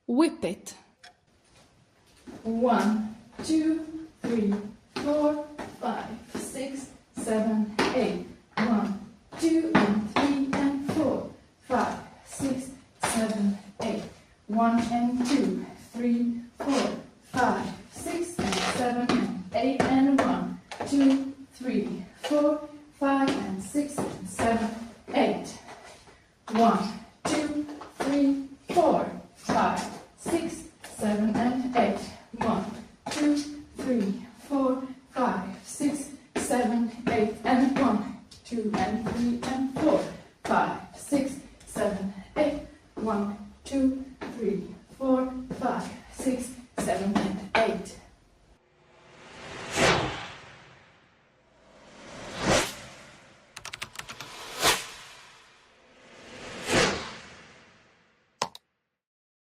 Whip it. 1, 2, 3, 4, 5, 6, 7, 8. 1, 2, and 3, and 4, 5, 6, 7, 8. 1 and 2, 3, 4, 5, 6, and 7, and 8, and 1, 2, 3, 4, 5, and 6, and 7, 8. 1, 2, 3, 4, 5, 6, 7, and 8. 1, 2, 3, 4, 5, 6, 7, 8, and 1, 2, and 3, and